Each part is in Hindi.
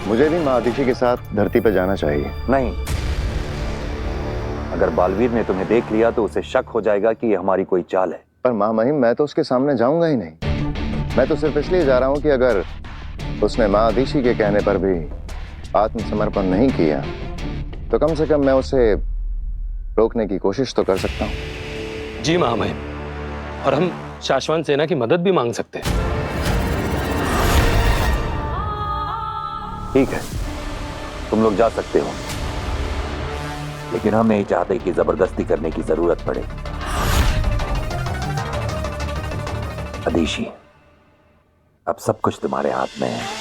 मुझे भी माँ आदिशी के साथ धरती पर जाना चाहिए। नहीं, अगर बालवीर ने तुम्हें देख लिया तो उसे शक हो जाएगा कि ये हमारी कोई चाल है। पर माँ महिम, मैं तो उसके सामने जाऊंगा ही नहीं। मैं तो सिर्फ इसलिए जा रहा हूँ कि अगर उसने माँ आदिशी के कहने पर भी आत्मसमर्पण नहीं किया तो कम से कम मैं उसे रोकने की कोशिश तो कर सकता हूँ। जी महामहिम, और हम शाश्वत सेना की मदद भी मांग सकते हैं। ठीक है, तुम लोग जा सकते हो, लेकिन हम नहीं चाहते कि जबरदस्ती करने की जरूरत पड़े। आदिशी, अब सब कुछ तुम्हारे हाथ में है।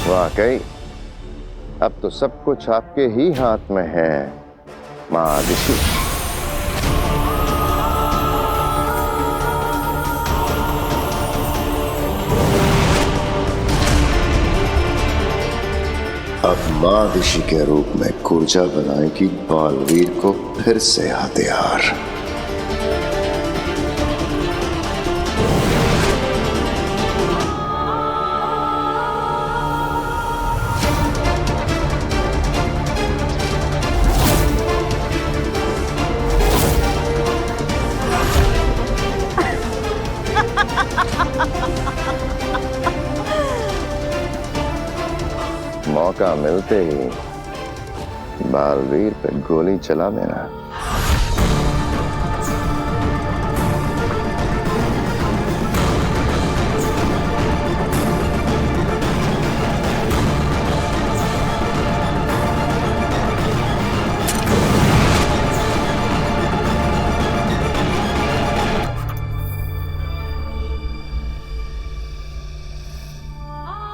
वाकई अब तो सब कुछ आपके ही हाथ में है माँ आदिशी। अब माँ आदिशी के रूप में कूर्जा बनाएगी बालवीर को फिर से हथियार। मौका मिलते ही बालवीर पे गोली चला देना।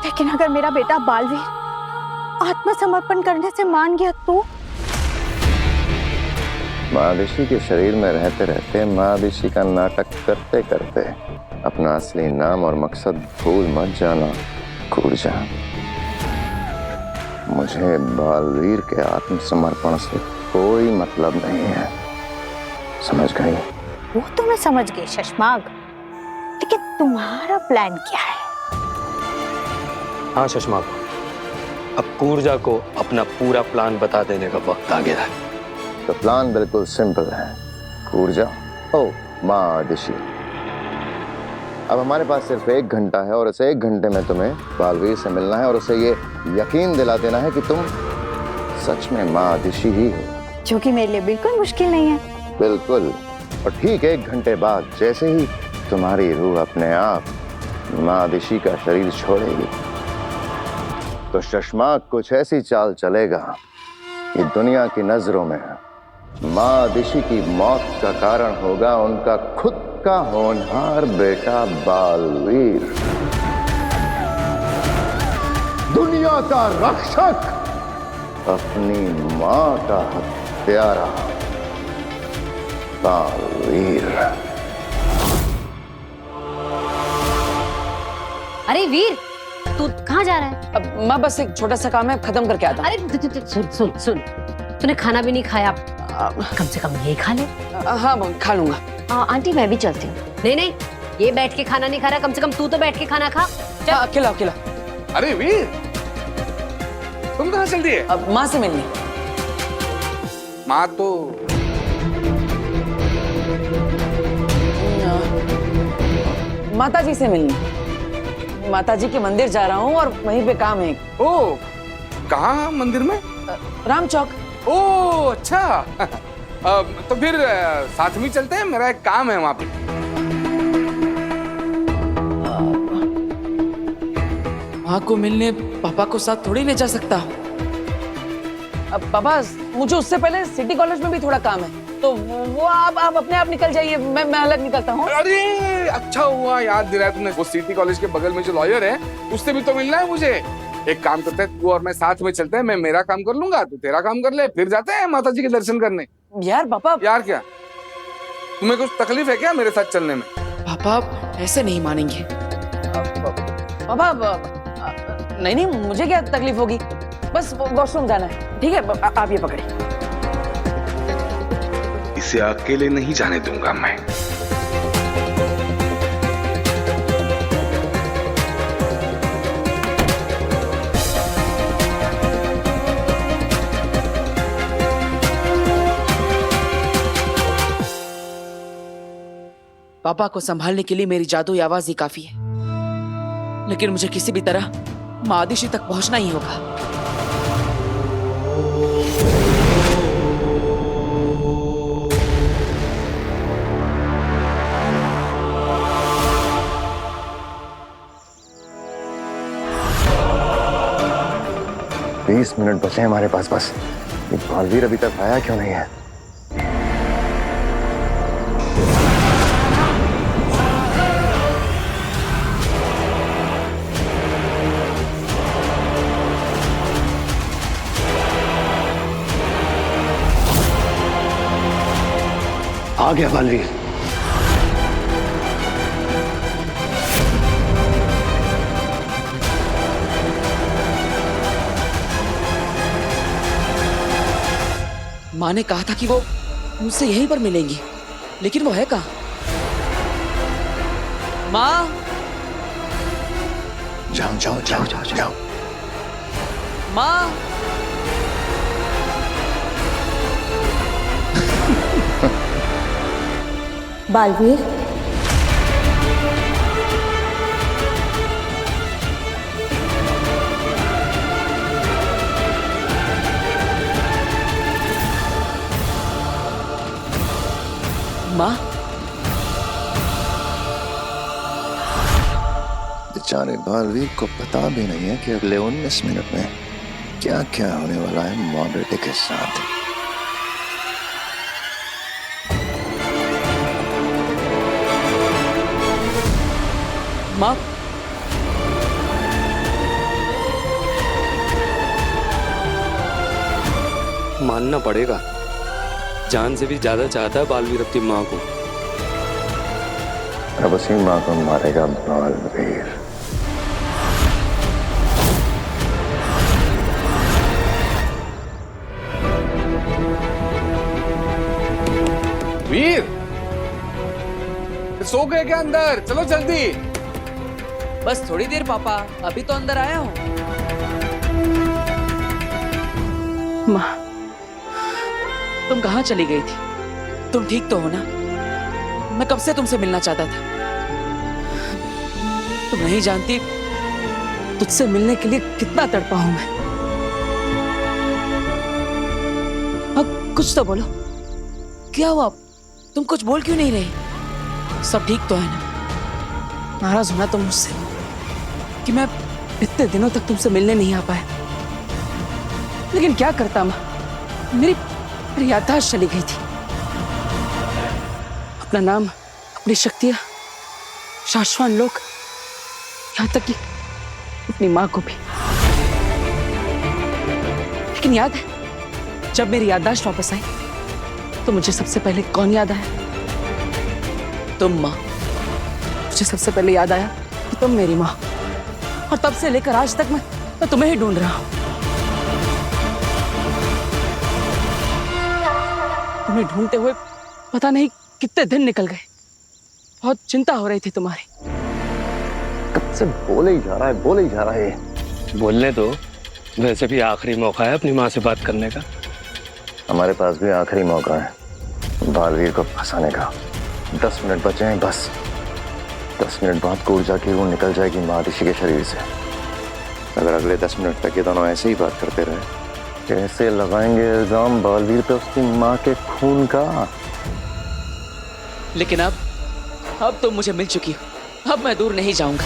लेकिन अगर मेरा बेटा बालवीर आत्मसमर्पण करने से मान गया तो? माँ आदिशी के शरीर में रहते रहते, माँ आदिशी का नाटक करते करते अपना असली नाम और मकसद भूल मत जाना कूर्जा। मुझे बालवीर के आत्मसमर्पण से कोई मतलब नहीं है, समझ गई? वो तो मैं समझ गई शशमाग, लेकिन तुम्हारा प्लान क्या है? हाँ शशमाग, अब कूर्जा को अपना पूरा प्लान बता देने का वक्त आ गया है। तो प्लान बिल्कुल सिंपल है कूर्जा। ओ माँ आदिशी, अब हमारे पास सिर्फ 1 घंटा है और इस 1 घंटे में तुम्हें बालवीर से मिलना है और उसे ये यकीन दिला देना है कि तुम सच में माँ आदिशी ही हो, जो कि मेरे लिए बिल्कुल मुश्किल नहीं है। बिल्कुल। और ठीक 1 घंटे बाद जैसे ही तुम्हारी रूह अपने आप माँ आदिशी का शरीर छोड़ेगी तो शशमाग कुछ ऐसी चाल चलेगा कि दुनिया की नजरों में माँ आदिशी की मौत का कारण होगा उनका खुद का होनहार बेटा बालवीर, दुनिया का रक्षक, अपनी माँ का हत्यारा बालवीर। अरे वीर, तू कहाँ जा रहा है? अब माँ बस एक छोटा सा काम है, खत्म करके आता हूँ। अरे सुन सुन सुन, तूने खाना भी नहीं खाया, कम से कम ये खा ले। हाँ खा लूंगा। आंटी मैं भी चलती हूँ। नहीं नहीं, ये बैठ के खाना नहीं खा रहा, कम से कम तू तो बैठ के खाना खा। हाँ, अकेला अकेला। अरे वीर, तुम कहाँ चल रही है? अब माँ से मिलनी। माँ तो माता जी से मिलनी। माता जी के मंदिर जा रहा हूँ और वहीं पे काम है। ओ, कहाँ मंदिर में? राम चौक। ओ अच्छा। तो फिर साथ में चलते हैं, मेरा एक काम है वहां पे। माँ को मिलने पापा को साथ थोड़ी ले जा सकता। अब पापा, मुझे उससे पहले सिटी कॉलेज में भी थोड़ा काम है, तो वो आप अपने आप निकल जाइए, मैं अलग निकलता हूँ। अरे अच्छा हुआ याद दिलाया तुमने, वो सिटी कॉलेज के बगल में जो लॉयर है उससे भी तो मिलना है मुझे। एक काम करते हैं, तू और मैं साथ में चलते हैं, मैं मेरा काम कर लूंगा, तू तेरा काम कर ले, फिर जाते हैं माता जी के दर्शन करने। यार पापा। यार क्या, तुम्हें कुछ तकलीफ है क्या मेरे साथ चलने में? पापा ऐसे नहीं मानेंगे। पापा नहीं नहीं, मुझे क्या तकलीफ होगी, बस वॉशरूम जाना है। ठीक है, आप ये पकड़े। इसे अकेले नहीं जाने दूंगा मैं। पापा को संभालने के लिए मेरी जादुई आवाज ही काफी है, लेकिन मुझे किसी भी तरह माँ आदिशी तक पहुंचना ही होगा। बीस मिनट बचे हैं हमारे पास बस। ये बालवीर अभी तक आया क्यों नहीं है? आ गया बालवीर। माँ ने कहा था कि वो मुझसे यहीं पर मिलेंगी, लेकिन वो है कहाँ? माँ, जाओ जाओ जाओ जाओ जाओ। माँ, बालवीर, माँ, बेचारे बालवीर को पता भी नहीं है कि अगले 19 मिनट में क्या क्या होने वाला है माँ बेटे के साथ। माँ, मानना पड़ेगा, जान से भी ज्यादा चाहता है बालवीर अपनी माँ को। अब उसी माँ को मारेगा बालवीर। वीर, सो गए क्या अंदर? चलो जल्दी। बस थोड़ी देर पापा, अभी तो अंदर आया हूँ। माँ, तुम कहाँ चली गई थी? तुम ठीक तो हो ना? मैं कब से तुमसे मिलना चाहता था। तुम नहीं जानती तुझसे मिलने के लिए कितना तड़पा हूं मैं। अब कुछ तो बोलो, क्या हुआ? तुम कुछ बोल क्यों नहीं रहे? सब ठीक तो है ना? नाराज होना तुम मुझसे कि मैं इतने दिनों तक तुमसे मिलने नहीं आ पाया, लेकिन क्या करता माँ, मेरी याददाश्त चली गई थी। अपना नाम, अपनी शक्तियां, शाश्वत लोग, यहाँ तक कि अपनी माँ को भी। लेकिन याद है जब मेरी याददाश्त वापस आई तो मुझे सबसे पहले कौन याद आया? तुम माँ। मुझे सबसे पहले याद आया कि तुम मेरी माँ, और तब से लेकर आज तक मैं तुम्हें ही ढूंढ रहा हूं। तुम्हें ढूंढते हुए पता नहीं कितने दिन निकल गए। बहुत चिंता हो रही थी तुम्हारी। कब से बोले ही जा रहा है, बोले ही जा रहा है। बोलने दो, वैसे भी आखिरी मौका है अपनी माँ से बात करने का। हमारे पास भी आखिरी मौका है बालवीर को फंसाने का। 10 मिनट बचे हैं बस। 10 मिनट बाद कूर्जा की रूह निकल जाएगी माँ आदिशी के शरीर से। अगर अगले 10 मिनट तक ये दोनों ऐसे ही बात करते रहे, कैसे लगाएंगे इल्जाम बालवीर पे उसकी माँ के खून का। लेकिन अब तुम मुझे मिल चुकी हो, अब मैं दूर नहीं जाऊंगा।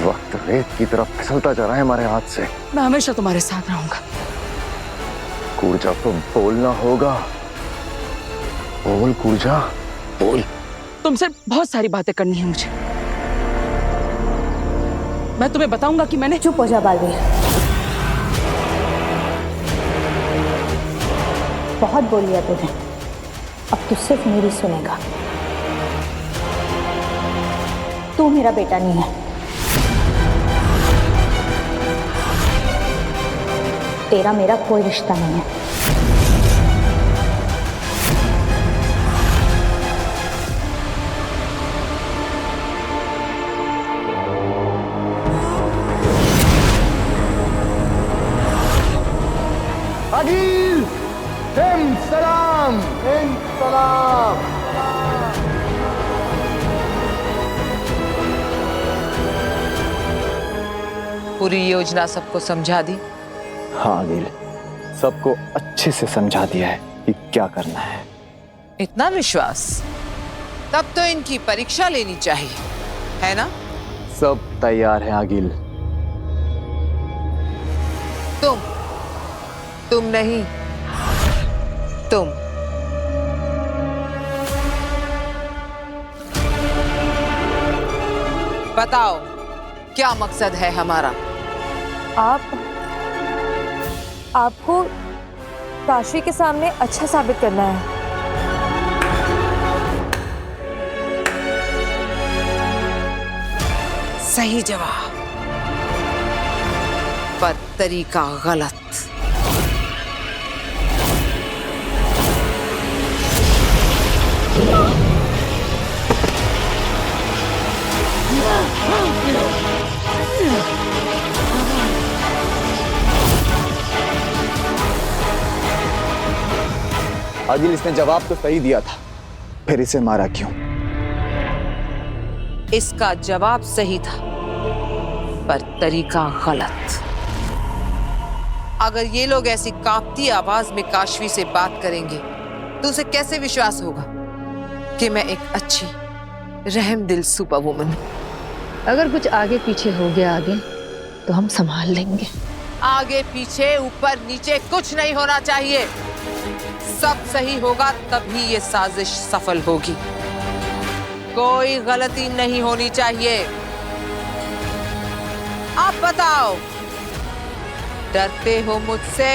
वक्त रेत की तरफ फिसलता जा रहा है हमारे हाथ से। मैं हमेशा तुम्हारे साथ रहूंगा। कूर्जा को बोलना होगा। बोल कूर्जा, बोल। तुमसे बहुत सारी बातें करनी है मुझे। मैं तुम्हें बताऊंगा कि मैंने। चुप हो जा बालवीर, बहुत बोल लिया तूने, अब तू सिर्फ मेरी सुनेगा। तू मेरा बेटा नहीं है, तेरा मेरा कोई रिश्ता नहीं है। सलाम हिंद सलाम। पूरी योजना सबको समझा दी? हाँ आदिल, सबको अच्छे से समझा दिया है कि क्या करना है। इतना विश्वास? तब तो इनकी परीक्षा लेनी चाहिए, है ना? सब तैयार है आगिल। तुम नहीं, तुम। बताओ क्या मकसद है हमारा? आपको काशी के सामने अच्छा साबित करना है। सही जवाब, पर तरीका गलत। आगिल, इसने जवाब तो सही दिया था, फिर इसे मारा क्यों? इसका जवाब सही था, पर तरीका गलत। अगर ये लोग ऐसी कांपती आवाज में काशवी से बात करेंगे तो उसे कैसे विश्वास होगा कि मैं एक अच्छी रहमदिल सुपर वुमन हूं? अगर कुछ आगे पीछे हो गया आगे तो हम संभाल लेंगे। आगे पीछे ऊपर नीचे कुछ नहीं होना चाहिए। सब सही होगा तभी ये साजिश सफल होगी। कोई गलती नहीं होनी चाहिए। आप बताओ, डरते हो मुझसे?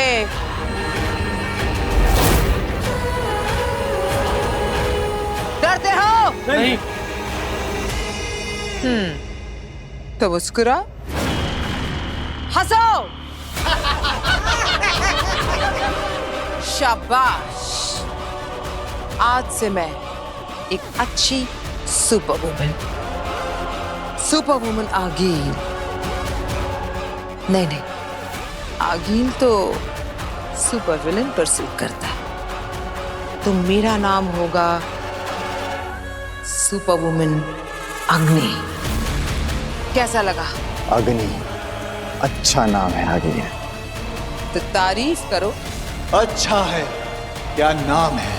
डरते हो? नहीं। तो मुस्कुरा, हंसो। शाबाश। आज से मैं एक अच्छी सुपर वुमन आगील। नहीं, आगील तो सुपर विलन पर सूट करता है। तो मेरा नाम होगा सुपर वुमन अग्नि। कैसा लगा? अग्नि अच्छा नाम है आगिल। तो तारीफ करो। अच्छा है, क्या नाम है?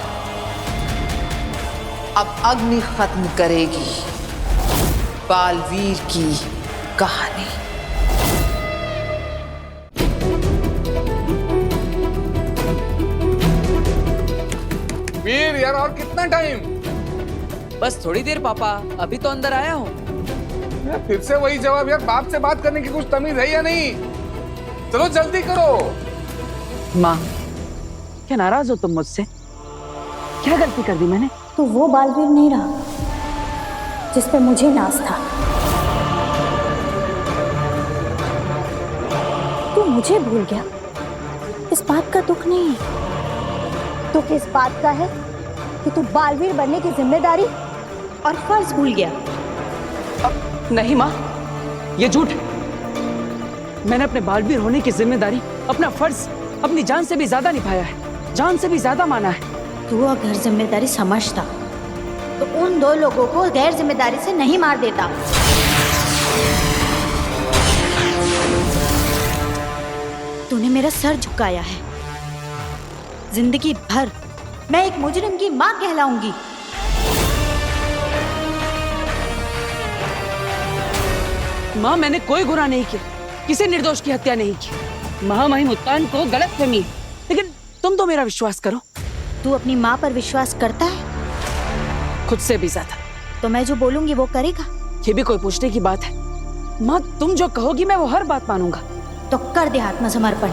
अब अग्नि खत्म करेगी बालवीर की कहानी। वीर यार, और कितना टाइम? बस थोड़ी देर पापा, अभी तो अंदर आया हूँ। फिर से वही जवाब यार। बाप से बात करने की कुछ तमीज है या नहीं? चलो जल्दी करो। माँ, क्या नाराज हो तुम मुझसे? क्या गलती कर दी मैंने? तो वो बालवीर नहीं रहा जिस पे मुझे नाज था। तू मुझे भूल गया, इस बात का दुख नहीं है। दुख इस बात का है कि तू बालवीर बनने की जिम्मेदारी और फर्ज भूल गया। नहीं माँ, ये झूठ। मैंने अपने बालवीर होने की जिम्मेदारी, अपना फर्ज अपनी जान से भी ज्यादा निभाया है, जान से भी ज्यादा माना है। तू अगर जिम्मेदारी समझता तो उन दो लोगों को गैर जिम्मेदारी से नहीं मार देता। तूने मेरा सर झुकाया है। जिंदगी भर मैं एक मुजरिम की मां कहलाऊंगी। माँ, मैंने कोई गुनाह नहीं किया, किसी निर्दोष की हत्या नहीं की। महामहिम उत्तान को गलतफहमी, लेकिन तुम तो मेरा विश्वास करो। तू अपनी माँ पर विश्वास करता है? खुद से भी ज्यादा। तो मैं जो बोलूंगी वो करेगा? ये भी कोई पूछने की बात है? माँ, तुम जो कहोगी मैं वो हर बात मानूंगा। तो कर दे आत्मसमर्पण।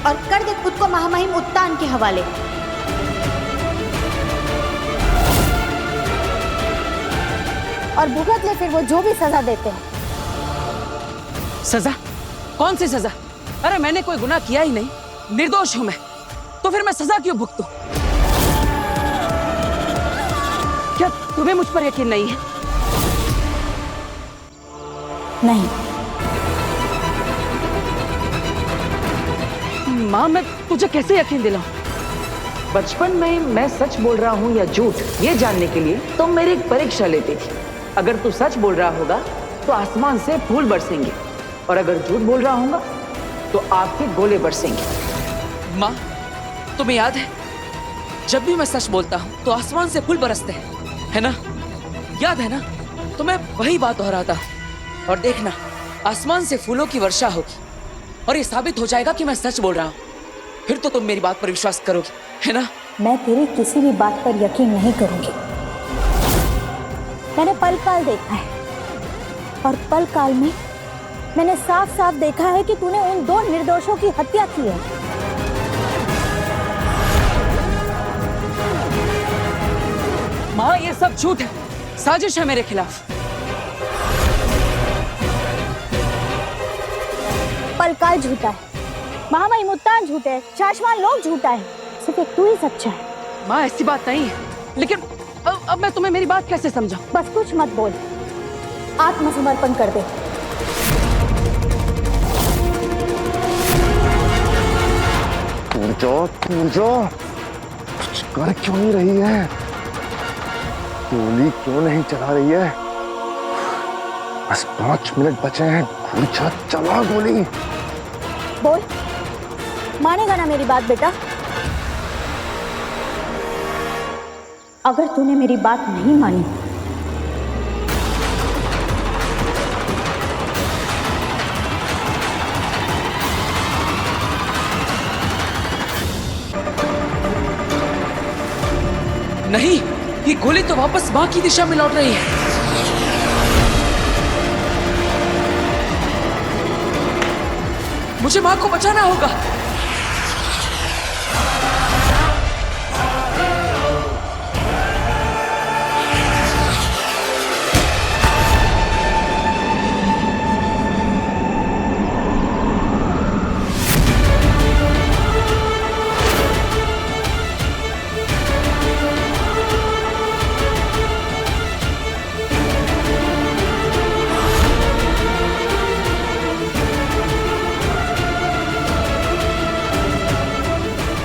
और कर दे खुद को महामहिम उत्तान के हवाले। और भुगत ले फिर वो जो भी सजा देते हैं। सजा? कौन सी सजा? अरे मैंने कोई गुनाह किया ही नहीं, निर्दोष हूं मैं, तो फिर मैं सजा क्यों भुगतूं? क्या तुम्हें मुझ पर यकीन नहीं है? नहीं। माँ, मैं तुझे कैसे यकीन दिलाऊं? बचपन में मैं सच बोल रहा हूँ या झूठ ये जानने के लिए तुम मेरी एक परीक्षा लेती थी। अगर तू सच बोल रहा होगा तो आसमान से फूल बरसेंगे, और अगर झूठ बोल रहा होगा तो आपके गोले बरसेंगे। माँ, तुम्हें याद है जब भी मैं सच बोलता हूँ तो आसमान से फूल बरसते हैं, है ना? याद है ना? तो मैं वही बात दोहराता हूँ, और देखना आसमान से फूलों की वर्षा होगी और ये साबित हो जाएगा कि मैं सच बोल रहा हूँ। फिर तो तुम मेरी बात पर विश्वास करोगी, है ना? मैं तेरी किसी भी बात पर यकीन नहीं करूंगी। मैंने पल काल देखा है, और पल काल में मैंने साफ साफ देखा है कि तूने उन 2 निर्दोषों की हत्या की है। माँ, ये सब झूठ है, साजिश है मेरे खिलाफ। पलकाल झूठा है, महामाई मुत्तान झूठा है, शाशवान लोग झूठा है, सिर्फ एक तू ही सच्चा है। माँ, ऐसी बात नहीं है, लेकिन अब मैं तुम्हें मेरी बात कैसे समझाऊं? बस कुछ मत बोल, आत्मसमर्पण कर दे। पूजो, कुछ कर क्यों नहीं रही है? गोली क्यों नहीं चला रही है? बस 5 मिनट बचे हैं। पूछा, चला गोली। बोल, मानेगा ना मेरी बात बेटा? अगर तूने मेरी बात नहीं मानी नहीं, ये गोली तो वापस माँ की दिशा में लौट रही है। मुझे माँ को बचाना होगा।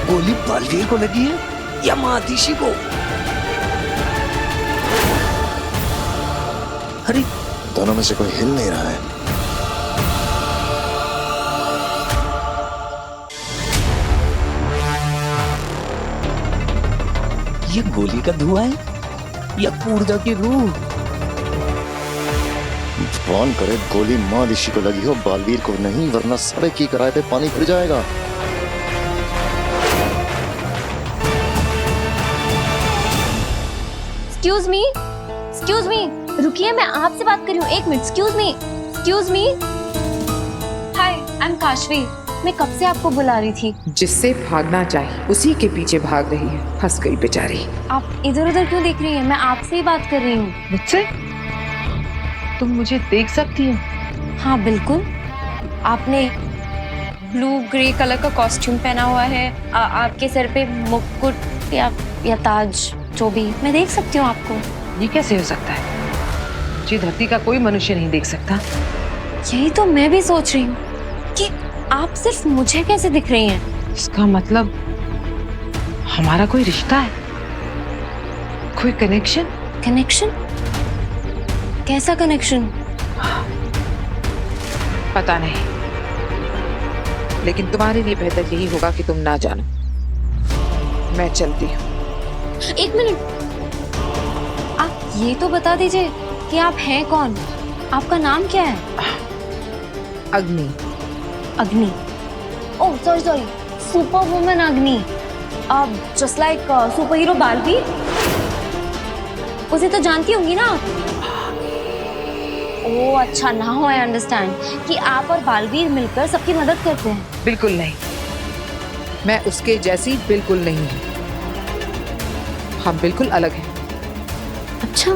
गोली बालवीर को लगी है या महादिशी को? अरे, दोनों में से कोई हिल नहीं रहा है। ये गोली का धुआं है या ऊर्जा की रूह? भगवान करे गोली माँ ऋषि को लगी हो, बालवीर को नहीं, वरना सड़क की किराए पे पानी फिर जाएगा। एक्सक्यूज मी, रुकिए, मैं आपसे बात कर रही हूँ। 1 minute, excuse me. Hi, I am Kashvi. मैं कब से आपको बुला रही थी। जिससे भागना चाहिए उसी के पीछे भाग रही है, फंस गई बेचारी। आप इधर उधर क्यों देख रही हैं? मैं आपसे ही बात कर रही हूँ। मुझसे? तुम मुझे देख सकती हो? हाँ बिल्कुल। आपने ब्लू ग्रे कलर का कॉस्ट्यूम पहना हुआ है, आपके सर पे मुकुट या ताज, जो भी, मैं देख सकती हूँ आपको। ये कैसे हो सकता है? मुझे धरती का कोई मनुष्य नहीं देख सकता। यही तो मैं भी सोच रही हूँ कि आप सिर्फ मुझे कैसे दिख रही हैं। इसका मतलब हमारा कोई रिश्ता है, कोई कनेक्शन? कनेक्शन? कैसा कनेक्शन? पता नहीं, लेकिन तुम्हारे लिए बेहतर यही होगा कि तुम ना जानो। मैं चलती हूँ। 1 मिनट, आप ये तो बता दीजिए कि आप हैं कौन? आपका नाम क्या है? अग्नि। अग्नि? ओह सॉरी, सुपर वुमन अग्नि। Just like super hero Baalveer. उसे तो जानती होंगी ना आप? ओह अच्छा, नाउ आई अंडरस्टैंड कि आप और बालवीर मिलकर सबकी मदद करते हैं। बिल्कुल नहीं, मैं उसके जैसी बिल्कुल नहीं हूँ। हम बिल्कुल अलग हैं। अच्छा,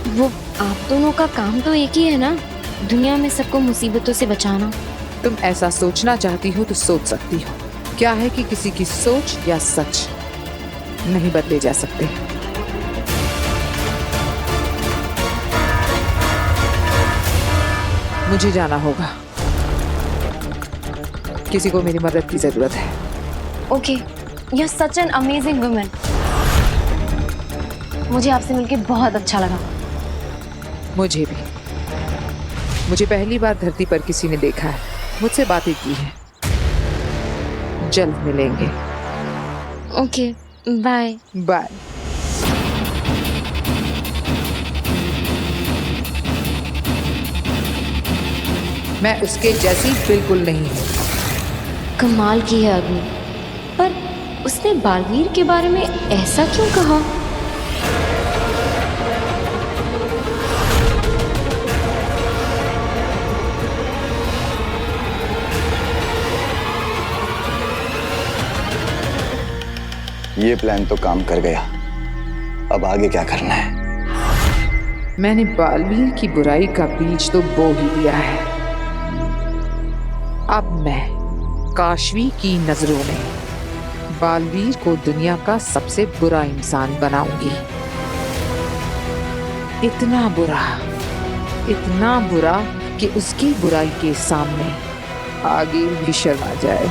वो आप दोनों का काम तो एक ही है ना, दुनिया में सबको मुसीबतों से बचाना। तुम ऐसा सोचना चाहती हो तो सोच सकती हो। क्या है कि किसी की सोच या सच नहीं बदले जा सकते। मुझे जाना होगा, किसी को मेरी मदद की जरूरत है। Okay, you are such an amazing woman. मुझे आपसे मिलके बहुत अच्छा लगा। मुझे भी। मुझे पहली बार धरती पर किसी ने देखा है, मुझसे बातें की है। जल्द मिलेंगे। Okay, bye. बाय। मैं उसके जैसी बिल्कुल नहीं हूँ। कमाल की है अग्नि, पर उसने बालवीर के बारे में ऐसा क्यों कहा? ये प्लान तो काम कर गया, अब आगे क्या करना है? मैंने बालवीर की बुराई का बीज तो बो ही दिया है। अब मैं काशवी की नजरों में बालवीर को दुनिया का सबसे बुरा इंसान बनाऊंगी। इतना बुरा कि उसकी बुराई के सामने आगे भी शर्मा जाए।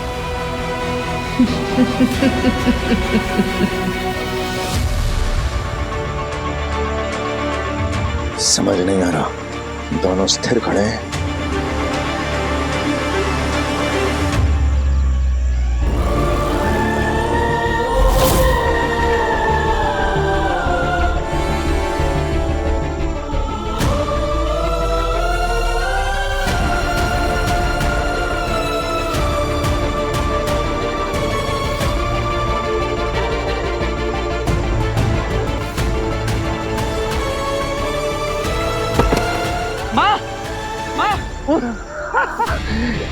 समझ नहीं आ रहा, दोनों स्थिर खड़े हैं।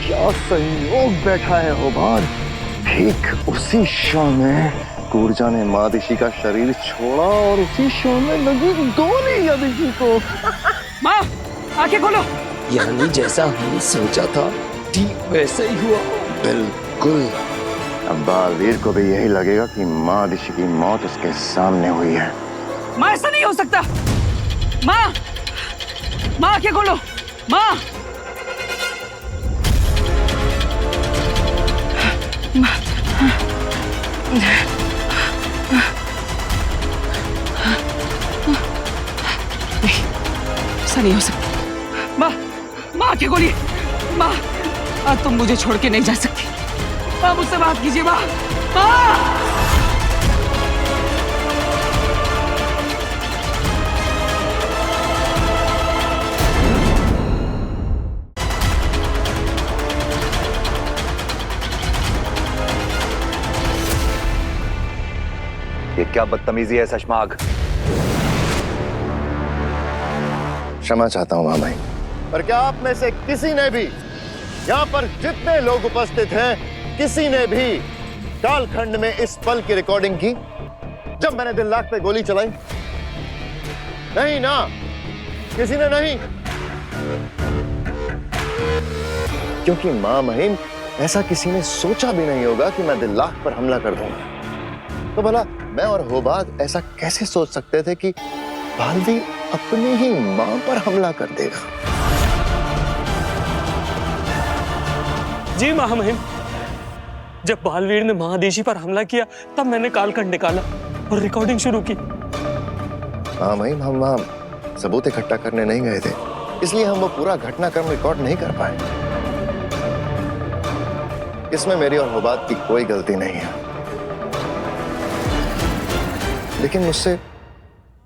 क्या संयोग बैठा है होबार। ठीक उसी क्षण में कूर्जा ने मादिशी का शरीर छोड़ा और उसी क्षण में लगी गोली यदिशी को। माँ, आंखें खोलो। यानी जैसा हमने सोचा था ठीक वैसे ही हुआ। बिल्कुल। अब बालवीर को भी यही लगेगा कि मादिशी की मौत उसके सामने हुई है। माँ, ऐसा नहीं हो सकता। माँ, आंखें खोलो। माँ, ऐसा नहीं हो सकता। माँ आंखें खोलिए। माँ, आज तुम मुझे छोड़ के नहीं जा सकती। माँ, मुझसे बात कीजिए। माँ, ये क्या बदतमीजी है शशमाग? क्षमा चाहता हूं मामाई, पर क्या आप में से किसी ने भी, यहाँ पर जितने लोग उपस्थित हैं, किसी ने भी कालखंड में इस पल की रिकॉर्डिंग की जब मैंने दिल लाख पे गोली चलाई? नहीं ना, किसी ने नहीं। क्योंकि मां महिम, ऐसा किसी ने सोचा भी नहीं होगा कि मैं दिल लाख पर हमला कर दूंगा। तो भला मैं और होबाग ऐसा कैसे सोच सकते थे कि बालवीर अपनी ही मां पर हमला कर देगा? जी महामहिम, जब बालवीर ने महादेशी पर हमला किया तब मैंने कालखंड निकाला और रिकॉर्डिंग शुरू की। हाँ महिम, हम वहां सबूत इकट्ठा करने नहीं गए थे, इसलिए हम वो पूरा घटनाक्रम रिकॉर्ड नहीं कर पाए। इसमें मेरी और होबाग की कोई गलती नहीं है, लेकिन मुझसे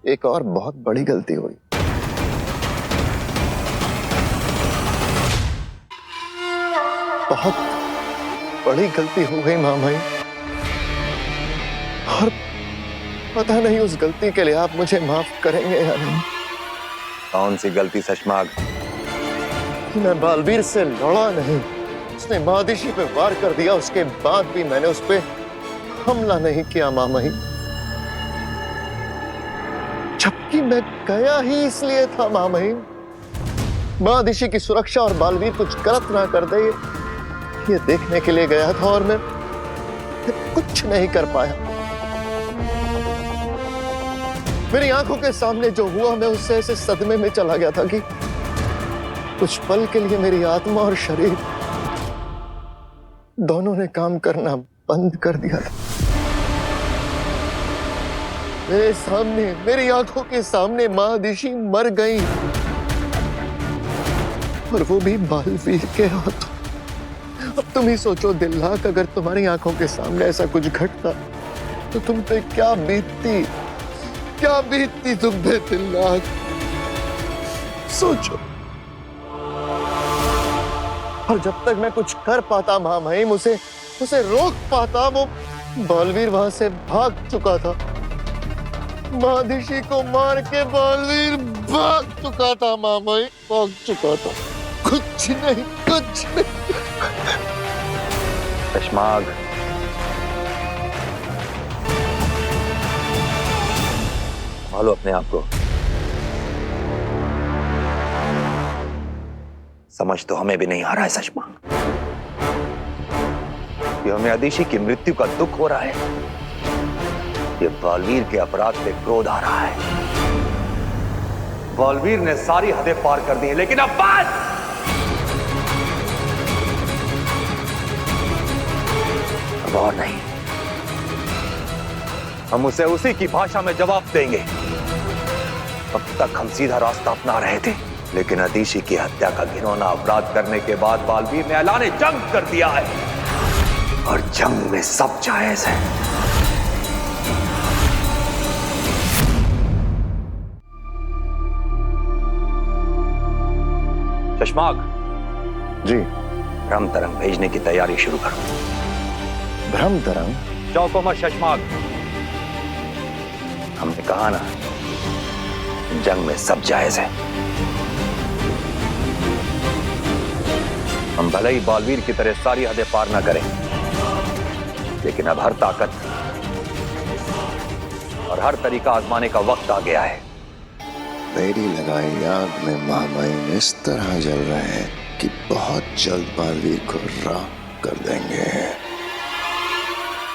एक और बहुत बड़ी गलती हुई। बहुत बड़ी गलती हो गई मामाई, और पता नहीं उस गलती के लिए आप मुझे माफ करेंगे या नहीं। कौन सी गलती शशमाग? मैं बालवीर से लड़ा नहीं, उसने मादिशी पे वार कर दिया, उसके बाद भी मैंने उस पे हमला नहीं किया मामाई, जबकि मैं गया ही इसलिए था मामाई, मादिशी की सुरक्षा और बालवीर कुछ गलत ना कर दे ये देखने के लिए गया था, और मैं कुछ नहीं कर पाया। मेरी आंखों के सामने जो हुआ, मैं उससे ऐसे सदमे में चला गया था कि कुछ पल के लिए मेरी आत्मा और शरीर दोनों ने काम करना बंद कर दिया था। मेरे सामने, मेरी आंखों के सामने महादिशी मर गई, और वो भी बालवीर के हाथों। अब तुम ही सोचो दिलनाक, अगर तुम्हारी आंखों के सामने ऐसा कुछ घटता तो तुम पे क्या बीतती तुम पे दिलनाक। सोचो। और जब तक मैं कुछ कर पाता महामहिम, उसे रोक पाता, वो बालवीर वहां से भाग चुका था। महादिशी को मार के बालवीर भाग चुका था महामहिम, भाग चुका था। कुछ नहीं। चश्माग, संभालो अपने आप को। समझ तो हमें भी नहीं आ रहा है चश्माग, ये हमें अदिशी की मृत्यु का दुख हो रहा है, ये बालवीर के अपराध पे क्रोध आ रहा है। बालवीर ने सारी हदें पार कर दी हैं, लेकिन अब बस! अब और नहीं। हम उसे उसी की भाषा में जवाब देंगे। अब तक हम सीधा रास्ता अपना रहे थे, लेकिन अदिशी की हत्या का घिनौना अपराध करने के बाद बालवीर ने ऐलाने जंग कर दिया है, और जंग में सब जायज है। चश्माग जी। भ्रम तरंग भेजने की तैयारी शुरू करो। भ्रम तरंग? चौको मत चश्माग, हमने कहा ना, जंग में सब जायज है। हम भले ही बालवीर की तरह सारी हदें पार ना करें, लेकिन अब हर ताकत और हर तरीका आजमाने का वक्त आ गया है। मेरी लगाई आग में महामहिम इस तरह जल रहे हैं कि बहुत जल्द बालवीर को राख कर देंगे।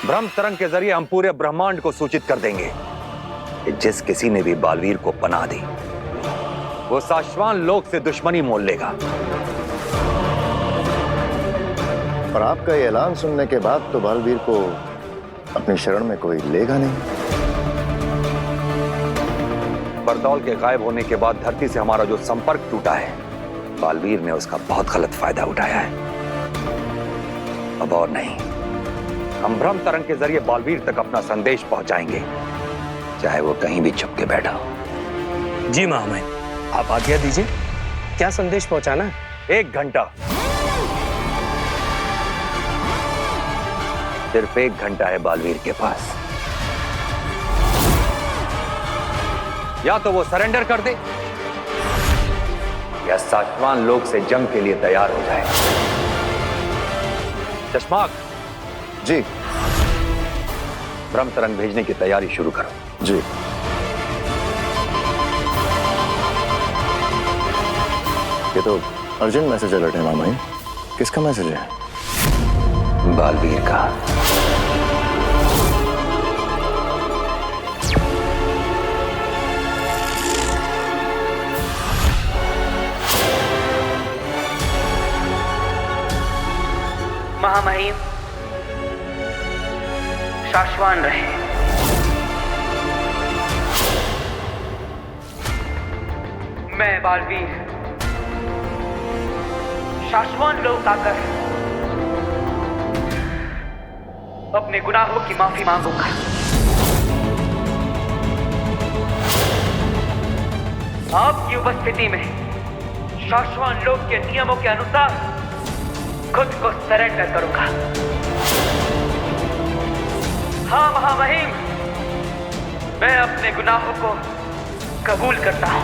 भ्रम तरंग के जरिए हम पूरे ब्रह्मांड को सूचित कर देंगे कि जिस किसी ने भी बालवीर को पनाह दी, वो शाश्वान लोक से दुश्मनी मोल लेगा। और आपका ये ऐलान सुनने के बाद तो बालवीर को अपनी शरण में कोई लेगा नहीं। बरदौल के गायब होने के बाद धरती से हमारा जो संपर्क टूटा है, बालवीर ने उसका बहुत गलत फायदा उठाया है। अब और नहीं, हम भ्रम तरंग के जरिए बालवीर तक अपना संदेश पहुंचाएंगे, चाहे वो कहीं भी छुप के बैठा हो। जी महामहिम, आप आज्ञा दीजिए, क्या संदेश पहुंचाना है? 1 घंटा, सिर्फ 1 घंटा है बालवीर के पास। या तो वो सरेंडर कर दे, या शाश्वान लोक से जंग के लिए तैयार हो जाए। चश्माग जी। भ्रम तरंग भेजने की तैयारी शुरू करो। जी। ये तो अर्जेंट मैसेज अलर्ट है महामहिम। किसका मैसेज है? बालवीर का। महामहिम, शाश्वान रहे। मैं बालवीर शाश्वान लोक आकर अपने गुनाहों की माफी मांगूंगा। आपकी उपस्थिति में शाश्वान लोक के नियमों के अनुसार खुद को सरेंडर करूंगा। हाँ महामहिम, मैं अपने गुनाहों को कबूल करता हूं।